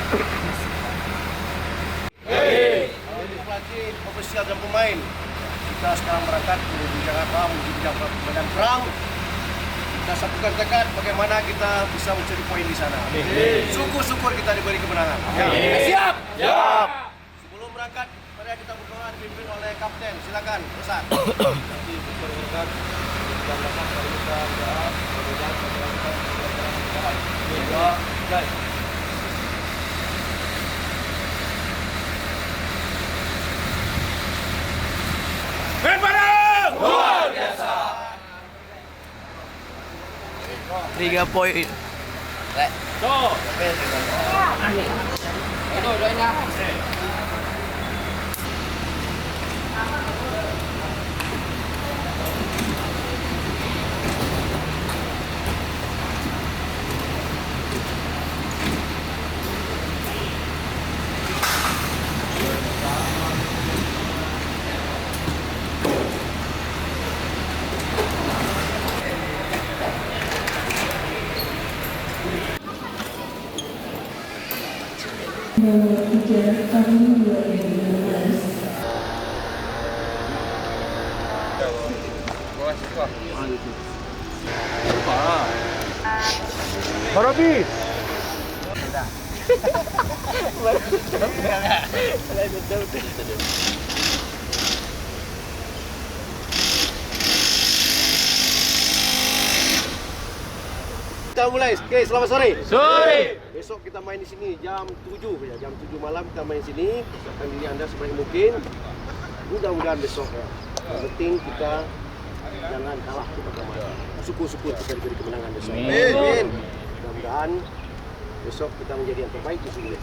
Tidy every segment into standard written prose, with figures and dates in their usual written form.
Pelatih, ofisial dan pemain, kita sekarang berangkat menuju Jakarta, menuju medan perang. Kita satukan tekad bagaimana kita bisa mencuri poin di sana. Syukur-syukur kita diberi kemenangan. Siap. Siap. Sebelum berangkat, mari kita berdoa dipimpin oleh kapten. Silakan, Ustaz. Nanti berangkat kita berangkat dari kita berdoa. Main bareng! Luar biasa. 3 poin. Tuh. Itu doain ya. Nomor 3 tahun 2015. Barabi. Kita mulai. Oke, selamat sore. Sore. Besok kita main di sini jam 7 ya. Jam 7 malam kita main di sini. Persiapkan diri Anda sebaik mungkin. Mudah-mudahan besok ya. Yang penting kita jangan kalah kita kemarin. Syukur-syukur kita diberi kemenangan besok. Amin. Mudah-mudahan besok kita menjadi yang terbaik di sini.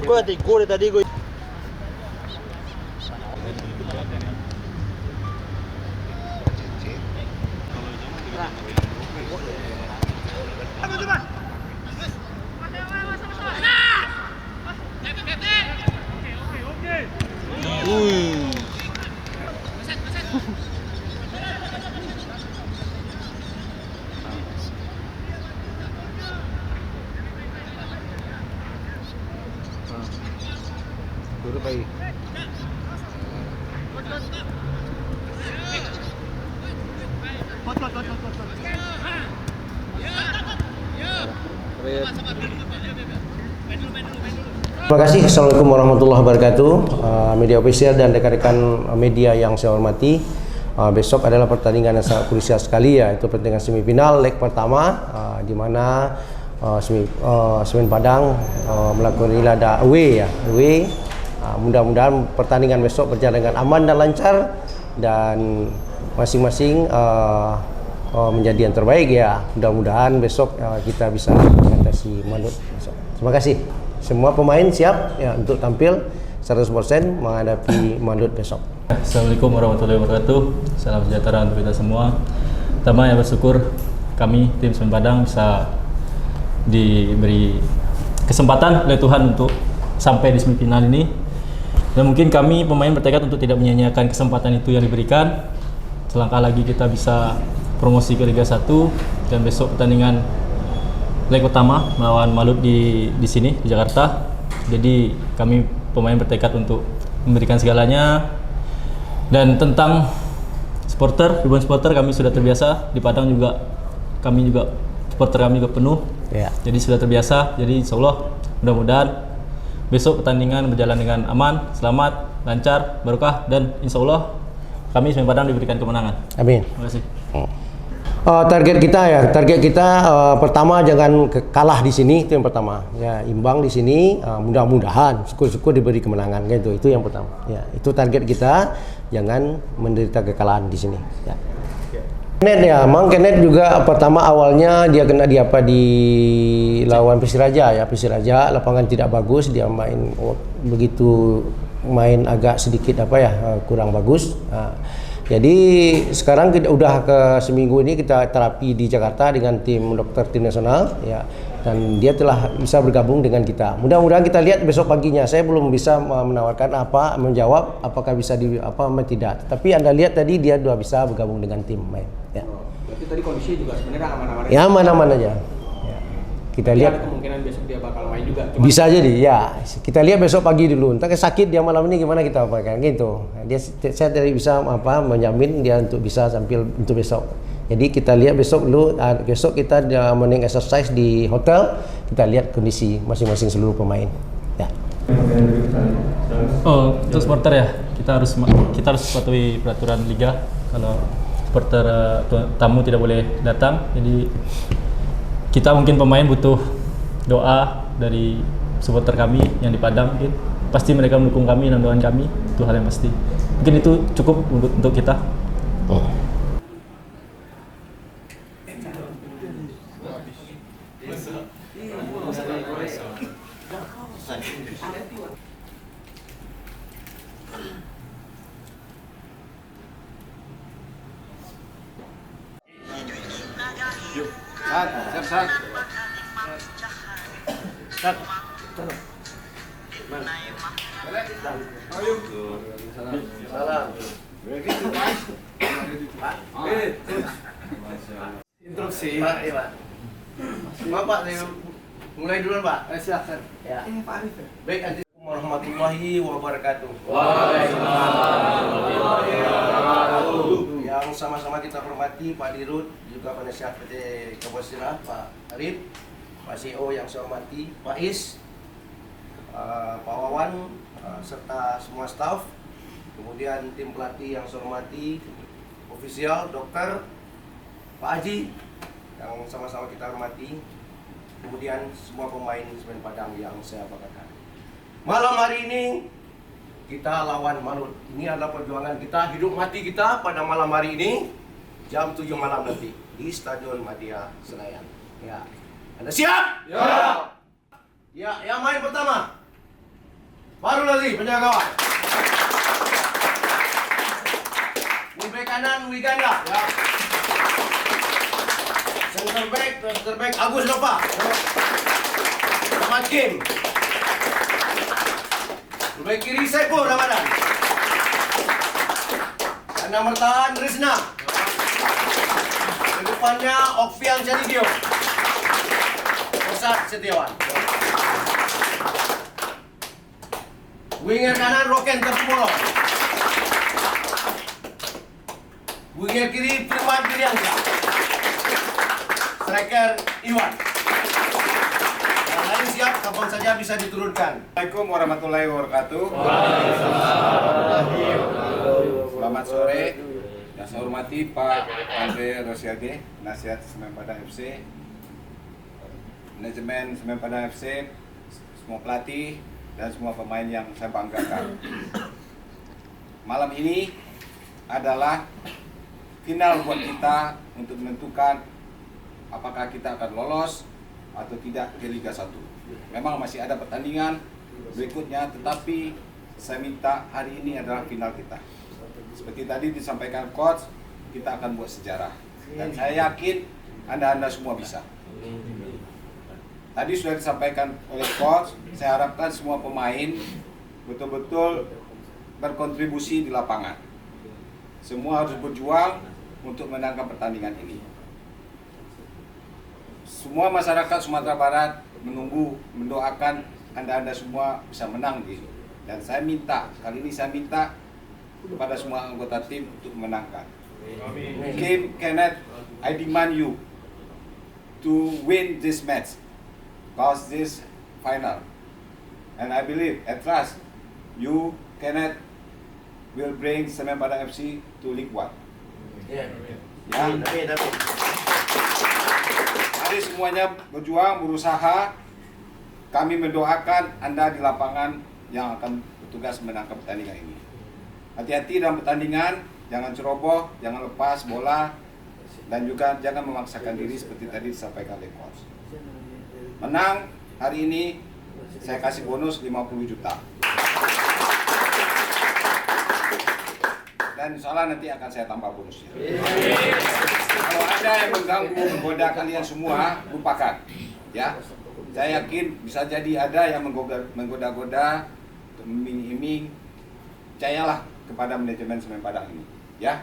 Gue tadi gue tadi gue. Turun baik. Terima kasih. Assalamualaikum warahmatullahi wabarakatuh. Media official dan rekan-rekan media yang saya hormati. Besok adalah pertandingan yang sangat krusial sekali, yaitu pertandingan semifinal leg pertama, di mana Semen Padang melakukan laga away ya. Away. Mudah-mudahan pertandingan besok berjalan dengan aman dan lancar dan masing-masing menjadi yang terbaik ya. Mudah-mudahan besok kita bisa mengatasi Manut besok. Terima kasih. Semua pemain siap ya untuk tampil 100% menghadapi Manut besok. Assalamualaikum warahmatullahi wabarakatuh. Salam sejahtera untuk kita semua. Pertama ya bersyukur kami tim Semen Padang bisa diberi kesempatan oleh Tuhan untuk sampai di semifinal ini. Dan mungkin kami pemain bertekad untuk tidak menyia-nyiakan kesempatan itu yang diberikan. Selangkah lagi kita bisa promosi ke Liga 1 dan besok pertandingan leg pertama melawan Malut di sini di Jakarta. Jadi kami pemain bertekad untuk memberikan segalanya. Dan tentang supporter, ribuan supporter kami sudah terbiasa di Padang juga. Kami juga supporter kami juga penuh. Ya. Jadi sudah terbiasa. Jadi insyaallah mudah-mudahan besok pertandingan berjalan dengan aman, selamat, lancar, barokah dan insyaallah kami Semen Padang diberikan kemenangan. Amin. Terima kasih. Target kita pertama jangan kalah di sini, itu yang pertama ya, imbang di sini, mudah-mudahan syukur-syukur diberi kemenangan gitu, itu yang pertama ya, itu target kita, jangan menderita kekalahan di sini ya. Kenet ya, Mang Kenet juga pertama awalnya dia kena di lawan Persiraja ya, Persiraja lapangan tidak bagus, dia main begitu main agak sedikit kurang bagus. Jadi sekarang kita udah ke seminggu ini kita terapi di Jakarta dengan tim dokter tim nasional ya, dan dia telah bisa bergabung dengan kita. Mudah-mudahan kita lihat besok paginya. Saya belum bisa menawarkan menjawab apakah bisa atau tidak. Tapi Anda lihat tadi dia sudah bisa bergabung dengan tim main. Ya. Berarti tadi kondisi juga sebenarnya aman-aman aja. Ya aman-aman aja. Ya. Kita Tapi lihat. ada kemungkinan besok dia bakal main juga. Bisa jadi ya. Kita lihat besok pagi dulu. Entah sakit dia malam ini gimana kita apakan gitu. Saya tidak bisa menjamin dia untuk bisa sambil untuk besok. Jadi kita lihat besok dulu. Besok kita morning exercise di hotel. Kita lihat kondisi masing-masing seluruh pemain. Ya. Oh, untuk supporter ya, kita harus patuhi peraturan liga. Kalau supporter tamu tidak boleh datang. Jadi kita mungkin pemain butuh doa dari supporter kami yang di Padang, mungkin pasti mereka mendukung kami dan doakan kami, itu hal yang pasti. Mungkin itu cukup untuk kita. Instruksi. Pak, iya Pak. Maaf Pak, saya mulai duluan Pak. Silakan. Ya. Pak Arif. Baik, Assalamualaikum warahmatullahi wabarakatuh. Yang sama-sama kita hormati Pak Dirut, juga penasihat PT Kabosira, Pak Arif, Pak CEO yang saya hormati, Pak Is, Pak Wawan, serta semua staf, kemudian tim pelatih yang saya hormati, ofisial, dokter, Pak Haji yang sama-sama kita hormati, kemudian semua pemain Semen Padang yang saya banggakan. Malam hari ini kita lawan Manut. Ini adalah perjuangan kita, hidup mati kita pada malam hari ini jam 7 malam nanti di Stadion Madia Senayan. Ya. Anda siap? Ya. Ya, yang main pertama. Baru lagi penjaga gawang. Bek kanan Wiganda. Ya. Center back Agus Nova. Ahmad Kim. Bek kiri Saiful Ramadan. Kanan bertahan Rizna. Di depannya Okfian Canigio. Osat Setiawan. Winger kanan Roken Terpulong. Winger kiri Firman Piriansyah. Striker Iwan. Yang lain siap, kapan saja bisa diturunkan. Assalamualaikum warahmatullahi wabarakatuh. Selamat sore. Yang saya hormati Pak Andre Rosiade, Nasihat Semen Padang FC, manajemen Semen Padang FC, semua pelatih dan semua pemain yang saya banggakan. Malam ini adalah final buat kita untuk menentukan apakah kita akan lolos atau tidak ke Liga 1. Memang masih ada pertandingan berikutnya, tetapi saya minta hari ini adalah final kita. Seperti tadi disampaikan coach, kita akan buat sejarah. Dan saya yakin Anda semua bisa. Tadi sudah disampaikan oleh coach, saya harapkan semua pemain betul-betul berkontribusi di lapangan. Semua harus berjuang untuk menangkan pertandingan ini. Semua masyarakat Sumatera Barat menunggu, mendoakan Anda semua bisa menang gitu. Dan saya minta, kali ini saya minta kepada semua anggota tim untuk menangkan. Kim, Kenneth, I demand you to win this match, cause this final. And I believe, I trust you, Kenneth, will bring Semen Padang FC to League 1. Ya. Mari semuanya berjuang, berusaha. Kami mendoakan Anda di lapangan yang akan bertugas menangkan pertandingan ini. Hati-hati dalam pertandingan, jangan ceroboh, jangan lepas bola, dan juga jangan memaksakan diri seperti tadi disampaikan oleh coach. Menang hari ini, saya kasih bonus 50 juta. Dan dan insya Allah nanti akan saya tambah bonusnya. Kalau ada yang mengganggu, menggoda kalian semua, lupakan. Ya, saya yakin bisa jadi ada yang menggoda-goda, memiming-iming. Percayalah kepada manajemen Semen Padang ini. Ya,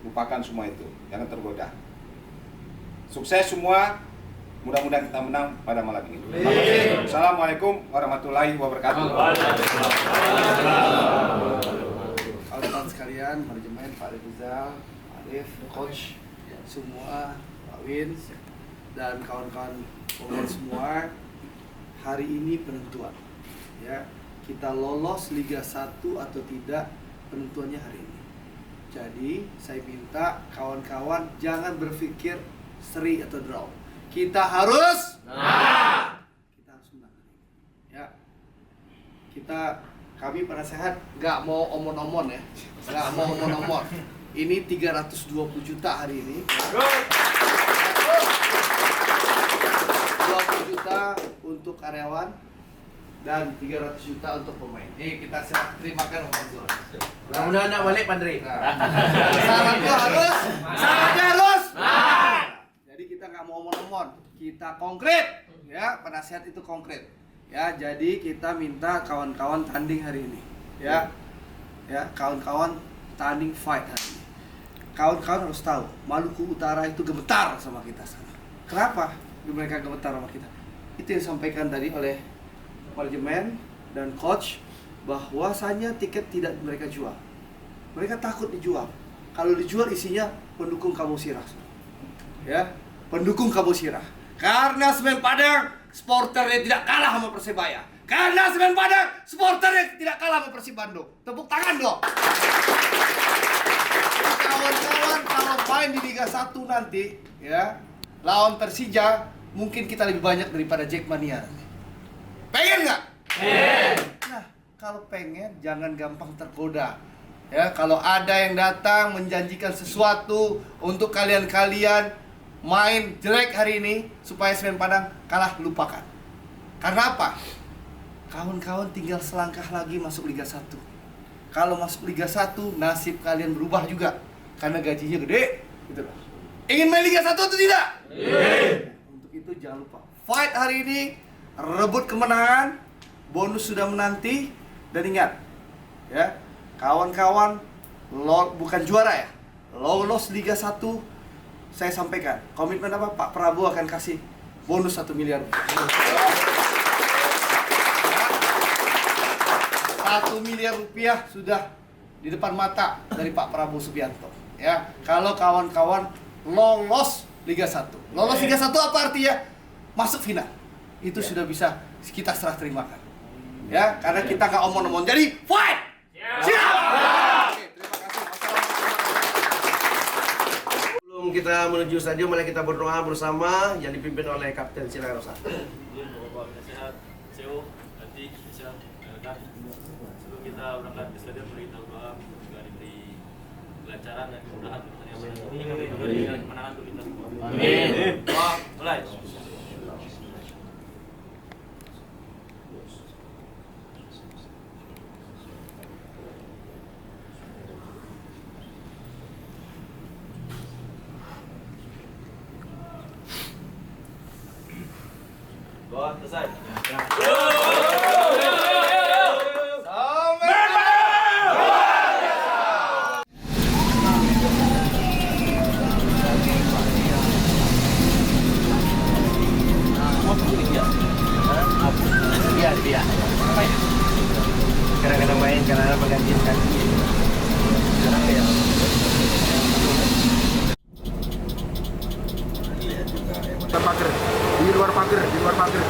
lupakan semua itu, jangan tergoda. Sukses semua. Mudah-mudahan kita menang pada malam ini. Terima kasih. Assalamualaikum warahmatullahi wabarakatuh. Kawan-kawan sekalian, manajemen, Pak Rizal, Arif, coach, semua, Pak Win, dan kawan-kawan pemain semua, hari ini penentuan. Ya, kita lolos Liga 1 atau tidak, penentuannya hari ini. Jadi, saya minta kawan-kawan jangan berpikir seri atau draw. Kita harus kita harus menang. Ya. Kami penasehat nggak mau omon-omon ya. Nggak mau omon-omon. Ini 320 juta hari ini. 20 juta untuk karyawan dan 300 juta untuk pemain. Ini kita terimakan Om Zul. Mudah-mudahan enggak balik Pandri. Syaratnya harus. Jadi kita nggak mau omon-omon, kita konkret, ya. Penasihat itu konkret, ya. Jadi kita minta kawan-kawan tanding hari ini, ya, kawan-kawan tanding fight hari ini. Kawan-kawan harus tahu, Maluku Utara itu gemetar sama kita sana. Kenapa mereka gemetar sama kita? Itu yang disampaikan tadi oleh manajemen dan coach, bahwasanya tiket tidak mereka jual. Mereka takut dijual. Kalau dijual isinya pendukung Kamu Sirah, ya. Pendukung Kamu Sirah. Karena Semen Padang supporternya tidak kalah sama Persebaya. Karena Semen Padang supporternya tidak kalah sama Persib Bandung. Tepuk tangan dong. Kawan-kawan kalau main di Liga 1 nanti, ya, lawan Persija, mungkin kita lebih banyak daripada Jackmania nanti. Pengen nggak? Pengen. Nah, kalau pengen jangan gampang tergoda. Ya, kalau ada yang datang menjanjikan sesuatu untuk kalian-kalian main jelek hari ini supaya Semen Padang kalah, lupakan. Karena apa? Kawan-kawan tinggal selangkah lagi masuk Liga 1. Kalau masuk Liga 1, nasib kalian berubah juga karena gajinya gede, gitu loh. Ingin main Liga 1 atau tidak? Untuk itu jangan lupa fight hari ini, rebut kemenangan, bonus sudah menanti, dan ingat, ya, kawan-kawan bukan juara ya, lolos Liga 1. Saya sampaikan, komitmen apa? Pak Prabowo akan kasih bonus 1 miliar. 1 miliar rupiah sudah di depan mata dari Pak Prabowo Subianto. Ya, kalau kawan-kawan lolos Liga 1. Lolos Liga 1 apa artinya? Masuk final. Itu sudah bisa kita serah terimakan. Ya, karena kita nggak omon-omon. Jadi, fight! Siap! Sebelum kita menuju stadion, mari kita berdoa bersama yang dipimpin oleh Kapten Sila Rosa. Bapak Penasehat, CEO, nanti bisa sebelum kita berangkat ke stadion, mari kita berdoa juga diberi kelancaran dan kemudahan untuk pertandingan ini, kami beri kemenangan untuk kita semua. Amin. Doa mulai. Doa selesai. Iya. Kadang-kadang main, kadang-kadang menggantikan kan. Sekarang ya. Pagar, di luar pagar.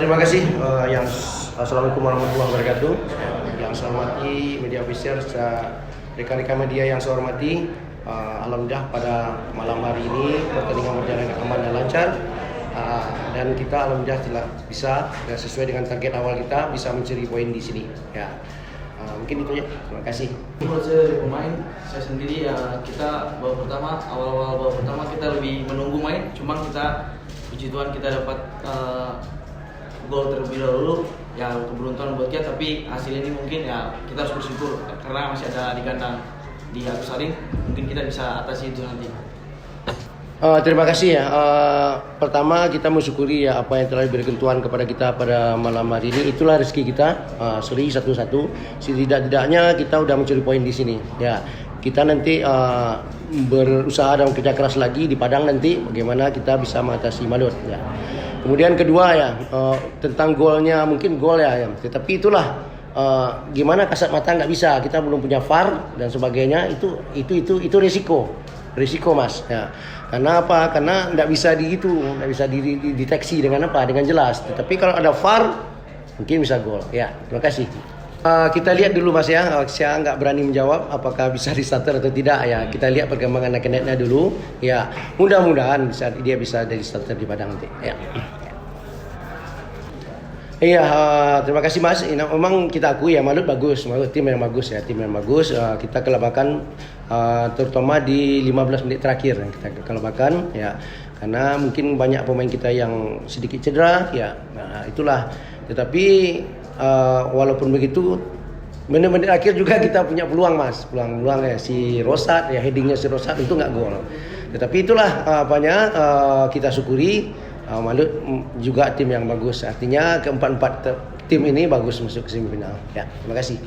Terima kasih Assalamualaikum warahmatullahi wabarakatuh. Yang saya hormati media official, rekan-rekan media yang saya hormati, alhamdulillah pada malam hari ini pertandingan berjalan dengan aman dan lancar, dan kita alhamdulillah telah bisa sesuai dengan target awal kita bisa mencuri poin di sini. Ya, mungkin itu ya. Terima kasih. Menurut saya dari pemain, saya sendiri kita babak pertama, awal-awal babak pertama kita lebih menunggu main, cuma kita puji Tuhan kita dapat gol terlebih dahulu, ya keberuntungan buat kita, tapi hasil ini mungkin ya kita harus bersyukur karena masih ada di kandang di Agus Salim, mungkin kita bisa atasi itu nanti. Terima kasih ya. Pertama kita mensyukuri ya apa yang telah diberikan Tuhan kepada kita pada malam hari ini. Itulah rezeki kita. Seri 1-1. Setidak-tidaknya kita udah mencuri poin di sini. Ya, kita nanti berusaha dan kerja keras lagi di Padang nanti bagaimana kita bisa mengatasi Madut. Ya. Kemudian kedua ya tentang golnya, mungkin gol ya. Tetapi itulah gimana kasat mata nggak bisa. Kita belum punya VAR dan sebagainya. Itu risiko mas. Ya. Karena apa? Karena nggak bisa dideteksi dengan apa? Dengan jelas. Tetapi kalau ada VAR mungkin bisa gol. Ya, terima kasih. Kita lihat dulu mas ya. Saya nggak berani menjawab apakah bisa di starter atau tidak ya. Kita lihat perkembangan netnya dulu. Ya, mudah-mudahan dia bisa dari starter di Padang nanti. Ya. Iya, terima kasih mas. Memang kita akui ya Madut bagus, tim yang bagus ya, tim yang bagus. Kita kelabakan terutama di 15 menit terakhir yang kita kelabakan ya, karena mungkin banyak pemain kita yang sedikit cedera ya. Nah, itulah. Tetapi walaupun begitu menit-menit akhir juga kita punya peluang mas, peluang ya si Rosat ya, headingnya si Rosat itu nggak gol. Tetapi itulah kita syukuri. Madut juga tim yang bagus, artinya keempat-empat tim ini bagus masuk ke semifinal. Ya, terima kasih.